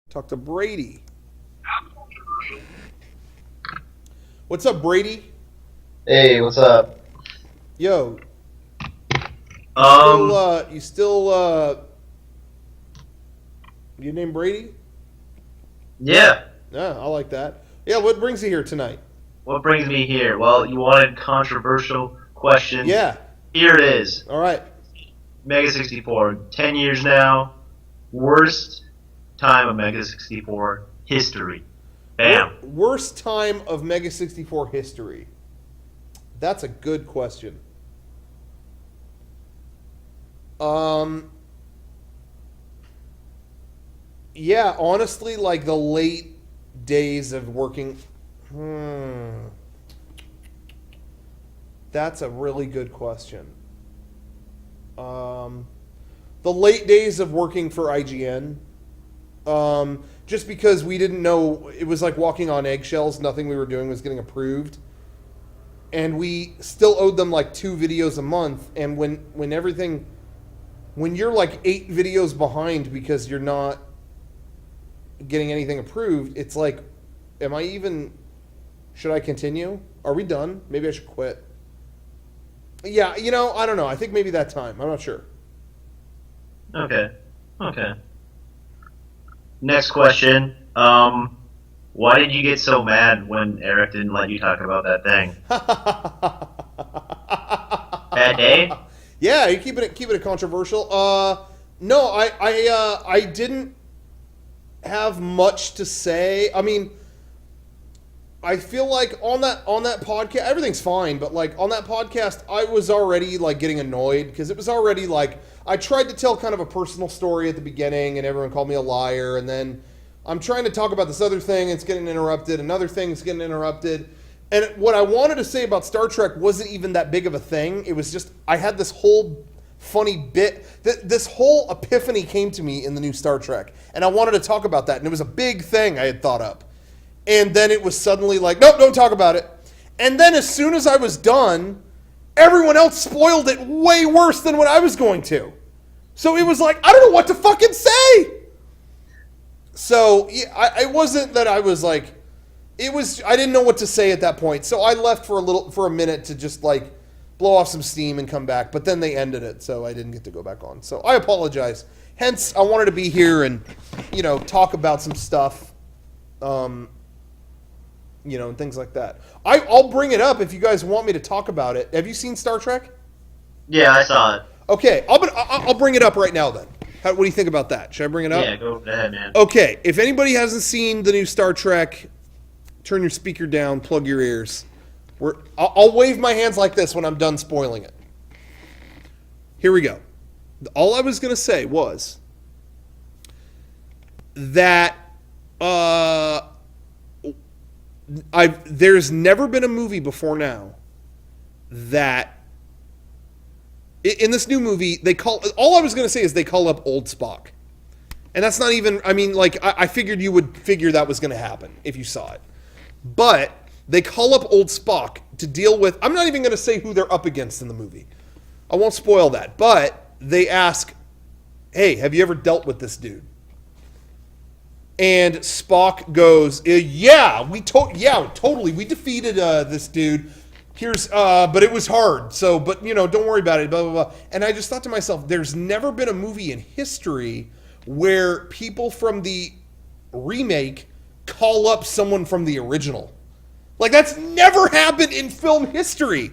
Talk to Brady. What's up, Brady? Hey, what's up? Yo. Um, You named Brady? yeah. Yeah, I like that. Yeah, what brings you here tonight? What brings me here? Well, you wanted controversial questions. Yeah. Here it is. All right. Mega64, 10 years now. Worst time of Mega64 history. Bam. Worst time of Mega64 history. That's a good question. Yeah, honestly, like the late days of working. That's a really good question. The late days of working for IGN. Just because we didn't know, it was like walking on eggshells. Nothing we were doing was getting approved. And we still owed them like 2 videos a month. And when you're like 8 videos behind because you're not getting anything approved, it's like, should I continue? Are we done? Maybe I should quit. Yeah, I don't know. I think maybe that time. I'm not sure. Okay. Next question. Why did you get so mad when Eric didn't let you talk about that thing? Bad day? Yeah, you keeping it controversial. No, I didn't have much to say. I mean, I feel like on that podcast, everything's fine, but like on that podcast, I was already like getting annoyed because it was already like I tried to tell kind of a personal story at the beginning, and everyone called me a liar, and then I'm trying to talk about this other thing, it's getting interrupted, another thing's getting interrupted. And what I wanted to say about Star Trek wasn't even that big of a thing. It was just, I had this whole funny bit, this whole epiphany came to me in the new Star Trek. And I wanted to talk about that. And it was a big thing I had thought up. And then it was suddenly like, nope, don't talk about it. And then as soon as I was done, everyone else spoiled it way worse than what I was going to. So it was like, I don't know what to fucking say. So yeah, it wasn't that I was like, I didn't know what to say at that point. So I left for a minute to just like blow off some steam and come back. But then they ended it, so I didn't get to go back on. So I apologize. Hence, I wanted to be here and, talk about some stuff, and things like that. I'll bring it up if you guys want me to talk about it. Have you seen Star Trek? Yeah, I saw it. Okay, I'll bring it up right now then. What do you think about that? Should I bring it up? Yeah, go ahead, man. Okay, if anybody hasn't seen the new Star Trek, turn your speaker down, plug your ears. I'll wave my hands like this when I'm done spoiling it. Here we go. All I was going to say was that there's never been a movie before now that in this new movie they call up old Spock. And that's not even, I figured you would figure that was going to happen if you saw it. But they call up old Spock to deal with, I'm not even going to say who they're up against in the movie. I won't spoil that. But they ask, hey, have you ever dealt with this dude? And Spock goes, totally. We defeated this dude. But it was hard. So, but don't worry about it, blah, blah, blah. And I just thought to myself, there's never been a movie in history where people from the remake call up someone from the original. Like, that's never happened in film history.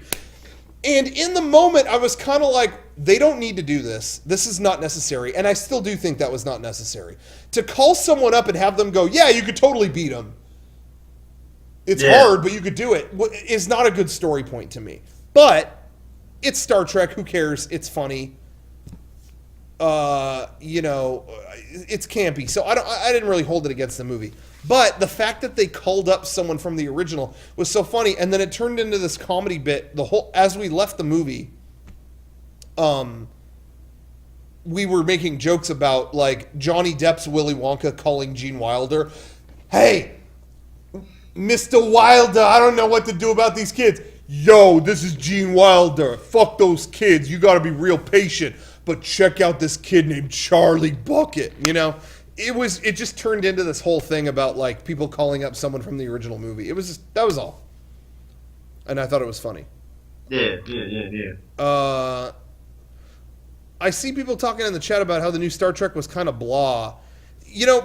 And in the moment, I was kind of like, they don't need to do this. This is not necessary. And I still do think that was not necessary. To call someone up and have them go, yeah, you could totally beat him. It's hard, but you could do it, is not a good story point to me. But it's Star Trek. Who cares? It's funny. It's campy. So I didn't really hold it against the movie. But the fact that they called up someone from the original was so funny, and then it turned into this comedy bit. As we left the movie, we were making jokes about like Johnny Depp's Willy Wonka calling Gene Wilder, "Hey, Mr. Wilder, I don't know what to do about these kids. Yo, this is Gene Wilder. Fuck those kids. You got to be real patient. But check out this kid named Charlie Bucket." it just turned into this whole thing about like people calling up someone from the original movie. That was all, and I thought it was funny. Yeah. I see people talking in the chat about how the new Star Trek was kind of blah.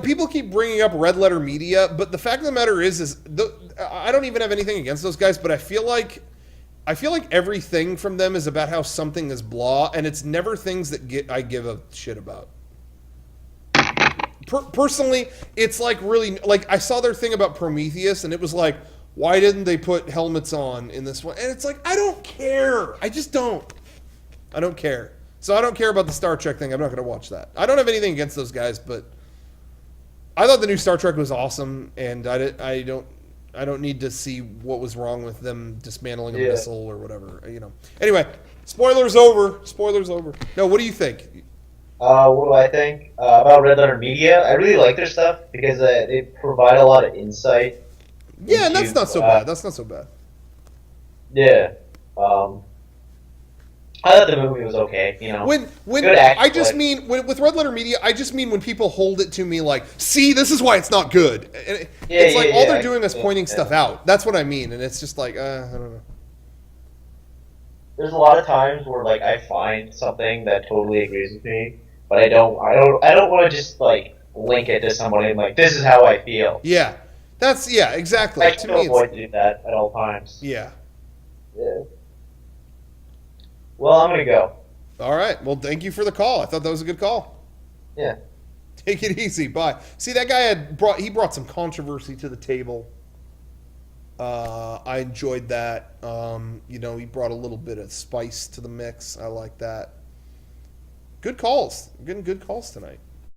People keep bringing up Red Letter Media, but the fact of the matter is I don't even have anything against those guys, but I feel like everything from them is about how something is blah, and it's never things that I give a shit about. Personally, it's like really like I saw their thing about Prometheus, and it was like, why didn't they put helmets on in this one? And it's like, I don't care. I just don't. I don't care. So I don't care about the Star Trek thing. I'm not going to watch that. I don't have anything against those guys, but I thought the new Star Trek was awesome, and I don't need to see what was wrong with them dismantling a missile or whatever. Anyway, spoilers over. No, what do you think? What do I think about Red Letter Media? I really like their stuff because they provide a lot of insight. Yeah, and that's not so bad. That's not so bad. Yeah. I thought the movie was okay. When good act, I just mean with Red Letter Media, I just mean when people hold it to me like, see, this is why it's not good. And it's like all they're doing is pointing stuff out. That's what I mean, and it's just like, I don't know. There's a lot of times where like I find something that totally agrees with me, but I don't want to just like link it to somebody and like this is how I feel. Yeah, exactly. I try to avoid doing that at all times. Yeah. Well, I'm gonna go. All right. Well, thank you for the call. I thought that was a good call. Yeah. Take it easy. Bye. See, that guy brought some controversy to the table. I enjoyed that. He brought a little bit of spice to the mix. I like that. Good calls. We're getting good calls tonight.